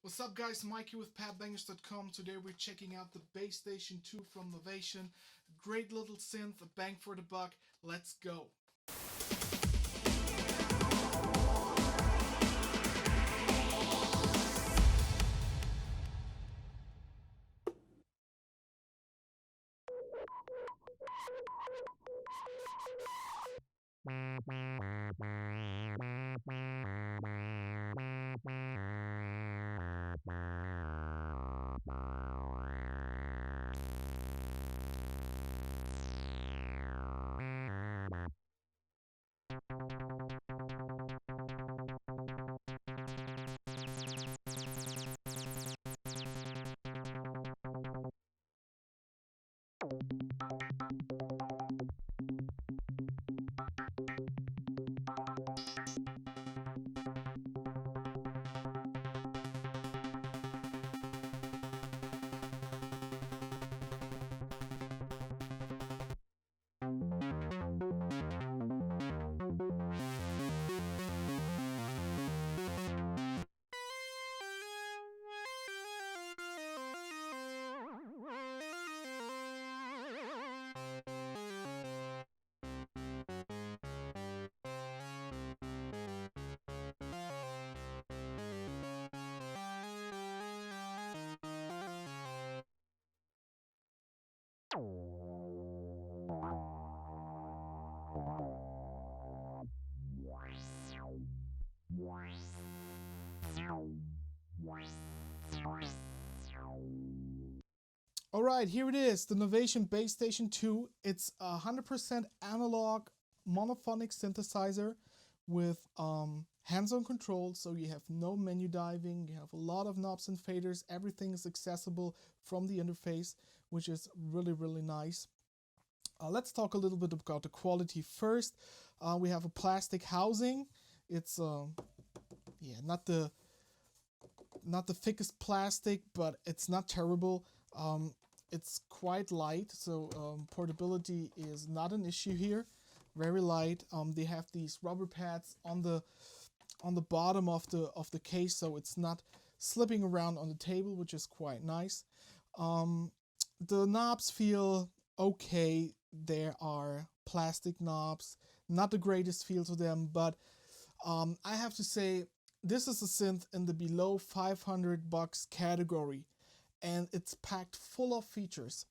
What's up guys, Mikey with Padbangers.com. Today we're checking out the Bass Station 2 from Novation. Great little synth, a bang for the buck. Let's go. Alright, here it is, the Novation Bass Station 2. It's a 100% analog monophonic synthesizer with hands-on control, so you have no menu diving, you have a lot of knobs and faders, everything is accessible from the interface, which is really nice. Let's talk a little bit about the quality first. We have a plastic housing. It's yeah, not the thickest plastic, but it's not terrible. It's quite light, so portability is not an issue here. Very light. They have these rubber pads on the bottom of the case, so it's not slipping around on the table, which is quite nice. The knobs feel okay. There are plastic knobs, not the greatest feel to them, but I have to say this is a synth in the below $500 category, and it's packed full of features,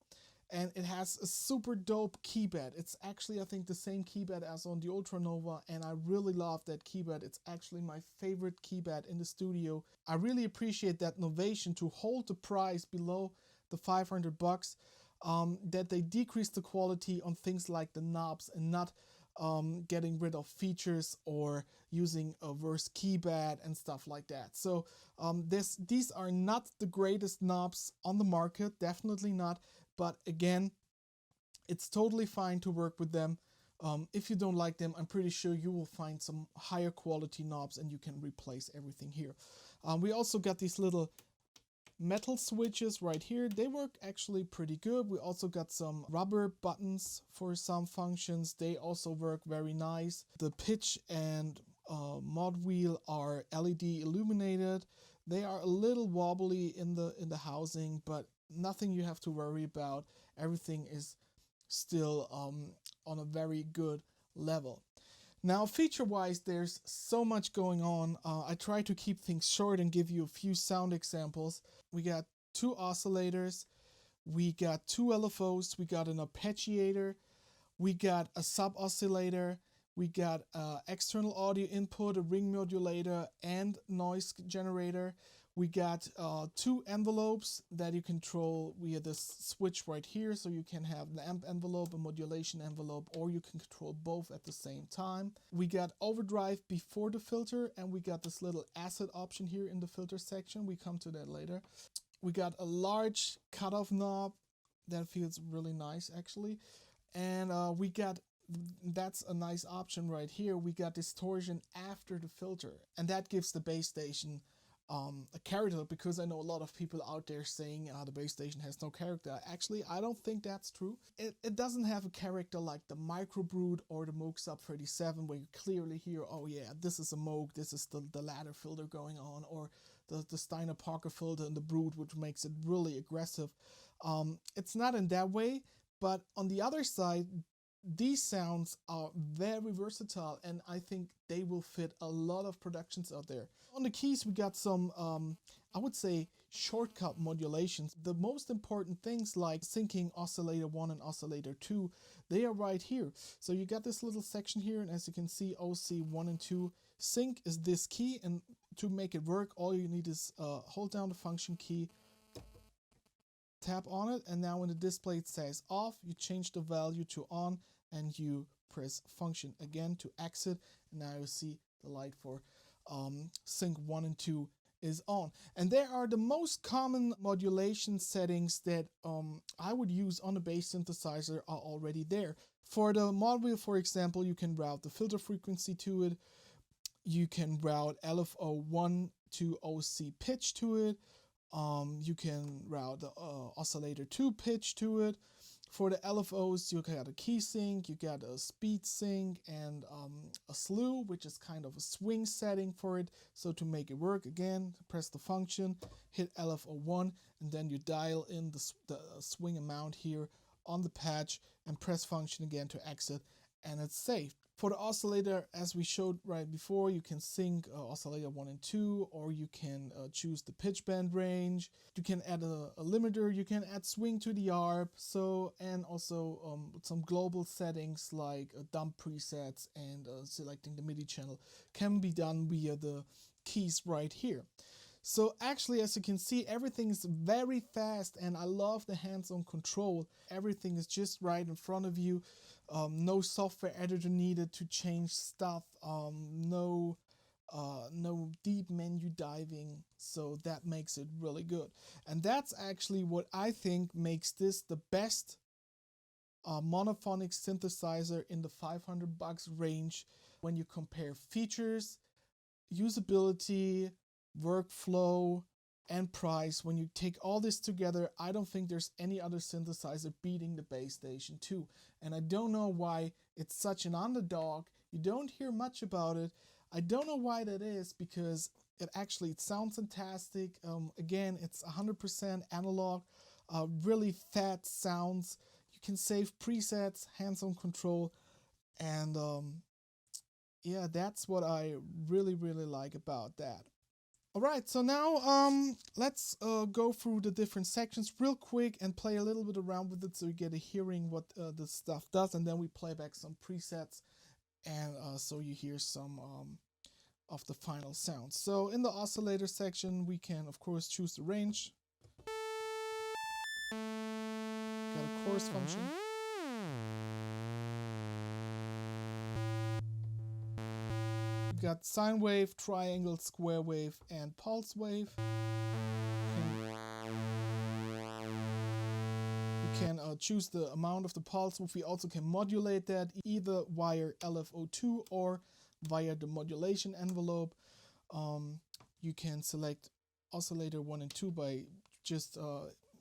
and it has a super dope keypad. It's actually, I think, the same keypad as on the Ultranova, and I really love that keypad. It's actually my favorite keypad in the studio. I really appreciate that Novation, to hold the price below the $500, that they decrease the quality on things like the knobs and not getting rid of features or using a worse keypad and stuff like that. So these are not the greatest knobs on the market, definitely not, but again, it's totally fine to work with them. If you don't like them, I'm pretty sure you will find some higher quality knobs and you can replace everything here. We also got these little metal switches right here. They work actually pretty good. We also got some rubber buttons for some functions. They also work very nice. The pitch and mod wheel are LED illuminated. They are a little wobbly in the housing, but nothing you have to worry about. Everything is still on a very good level. Now, feature-wise, there's so much going on. I try to keep things short and give you a few sound examples. We got 2 oscillators, we got 2 LFOs, we got an arpeggiator, we got a sub-oscillator, we got external audio input, a ring modulator, and noise generator. We got 2 envelopes that you control via this switch right here, so you can have an amp envelope, a modulation envelope, or you can control both at the same time. We got overdrive before the filter, and we got this little acid option here in the filter section. We come to that later. We got a large cutoff knob that feels really nice actually, and we got, that's a nice option right here, we got distortion after the filter, and that gives the bass station a character, because I know a lot of people out there saying the base station has no character. Actually, I don't think that's true. It doesn't have a character like the Microbrute or the Moog Sub 37, where you clearly hear, oh yeah, this is a Moog, this is the ladder filter going on, or the Steiner Parker filter and the Brute, which makes it really aggressive. It's not in that way, but on the other side, these sounds are very versatile, and I think they will fit a lot of productions out there. On the keys, we got some, I would say, shortcut modulations. The most important things like syncing oscillator 1 and oscillator 2, they are right here. So you got this little section here, and as you can see, OC 1 and 2. Sync is this key, and to make it work, all you need is hold down the function key, tap on it, and now when the display says off, you change the value to on, and you press function again to exit, and now you see the light for sync 1 and 2 is on. And there are the most common modulation settings that I would use on a bass synthesizer are already there. For the mod wheel, for example, you can route the filter frequency to it, you can route LFO1 to OC pitch to it, you can route the oscillator 2 pitch to it. For the LFOs, you got a key sync, you got a speed sync, and a slew, which is kind of a swing setting for it. So to make it work, again, press the function, hit LFO1, and then you dial in the swing amount here on the patch, and press function again to exit, and it's saved. For the oscillator, as we showed right before, you can sync oscillator 1 and 2, or you can choose the pitch band range. You can add a limiter, you can add swing to the ARP, and also some global settings like dump presets and selecting the MIDI channel can be done via the keys right here. So actually, as you can see, everything is very fast, and I love the hands-on control. Everything is just right in front of you. No software editor needed to change stuff. No deep menu diving. So that makes it really good. And that's actually what I think makes this the best monophonic synthesizer in the $500 range when you compare features, usability, workflow, and price. When you take all this together, I don't think there's any other synthesizer beating the Bass Station 2. And I don't know why it's such an underdog. You don't hear much about it. I don't know why that is, because it sounds fantastic. Again, it's 100% analog, really fat sounds. You can save presets, hands-on control, and yeah, that's what I really like about that. Alright, so now let's go through the different sections real quick and play a little bit around with it so you get a hearing what this stuff does, and then we play back some presets, and so you hear some of the final sounds. So in the oscillator section, we can of course choose the range. Got a chorus function. Got sine wave, triangle, square wave, and pulse wave. We can choose the amount of the pulse wave. We also can modulate that either via LFO2 or via the modulation envelope. You can select oscillator 1 and 2 by just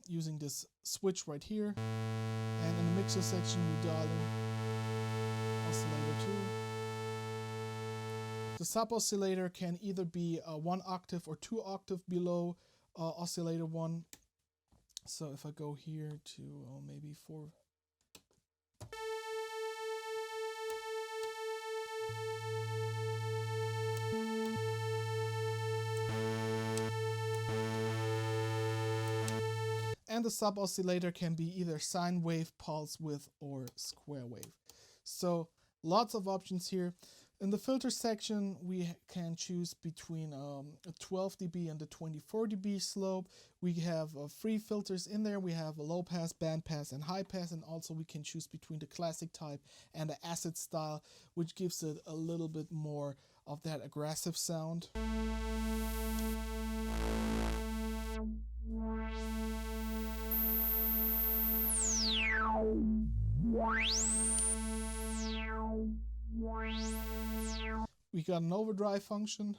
using this switch right here. And in the mixer section, we dial in oscillator 2. The sub-oscillator can either be 1 octave or 2 octave below oscillator 1. So if I go here to maybe 4. And the sub-oscillator can be either sine wave, pulse width, or square wave. So lots of options here. In the filter section, we can choose between a 12 dB and a 24 dB slope. We have 3 filters in there. We have a low pass, band pass, and high pass, and also we can choose between the classic type and the acid style, which gives it a little bit more of that aggressive sound. We got an overdrive function.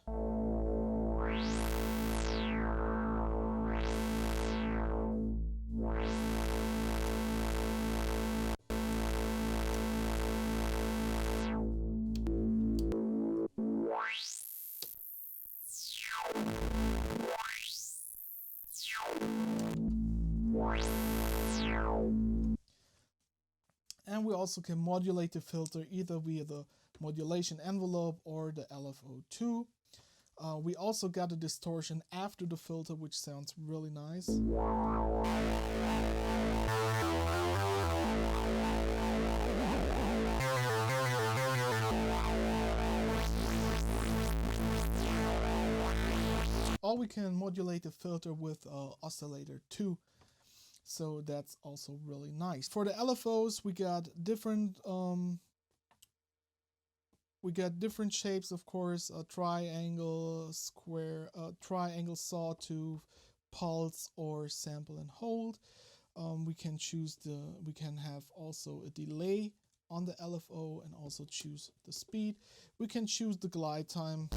we also can modulate the filter either via the modulation envelope or the LFO2. We also got a distortion after the filter, which sounds really nice. Or we can modulate the filter with oscillator too. So that's also really nice. For the LFOs, we got different shapes, of course, a triangle, square, triangle, sawtooth, pulse, or sample and hold. We can have also a delay on the LFO and also choose the speed. We can choose the glide time.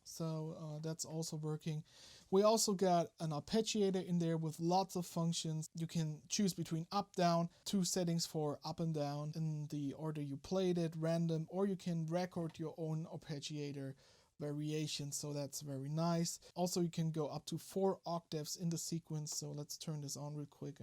So that's also working. We also got an arpeggiator in there with lots of functions. You can choose between up, down, 2 settings for up and down in the order you played it, random, or you can record your own arpeggiator variation, so that's very nice. Also, you can go up to 4 octaves in the sequence, so let's turn this on real quick.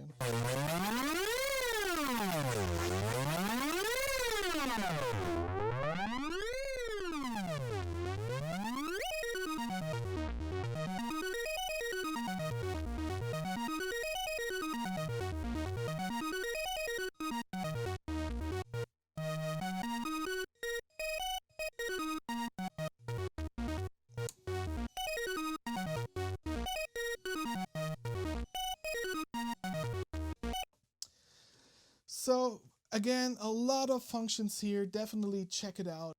So again, a lot of functions here. Definitely check it out.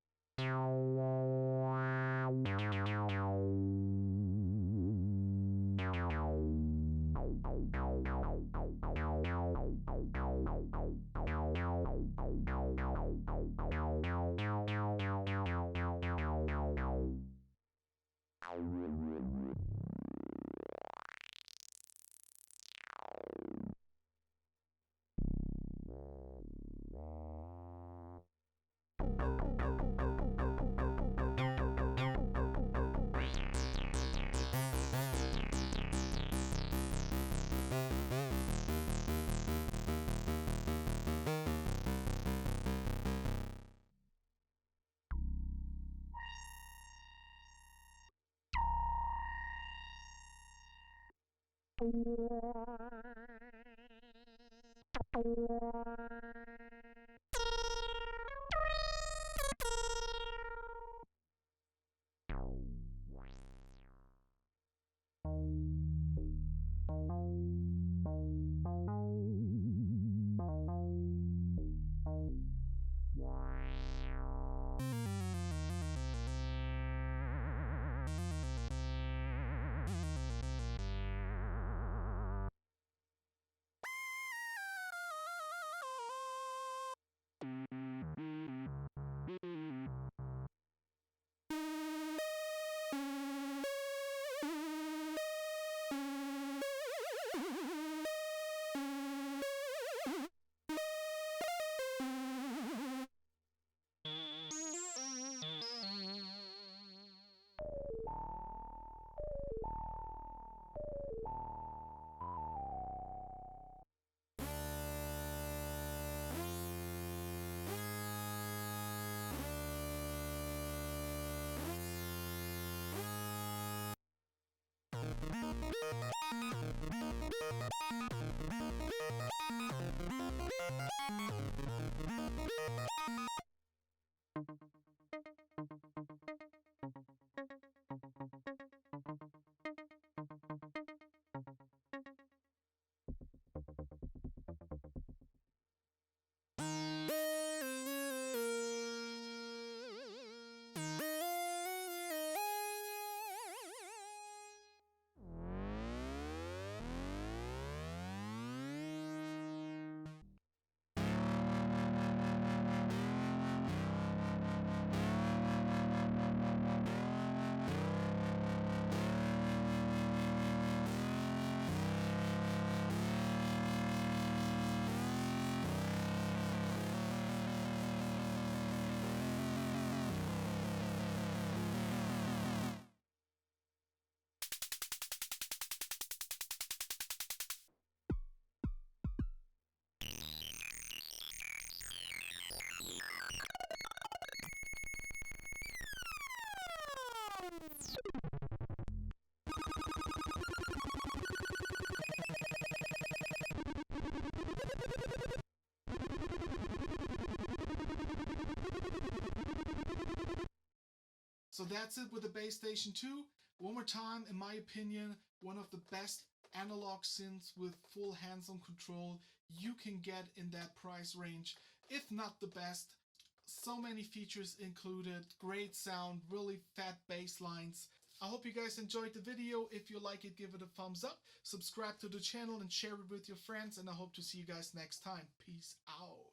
So that's it with the Bass Station 2. One more time, in my opinion, one of the best analog synths with full hands-on control you can get in that price range, if not the best. So many features included, great sound, really fat bass lines. I hope you guys enjoyed the video. If you like it, give it a thumbs up, subscribe to the channel and share it with your friends, and I hope to see you guys next time. Peace out.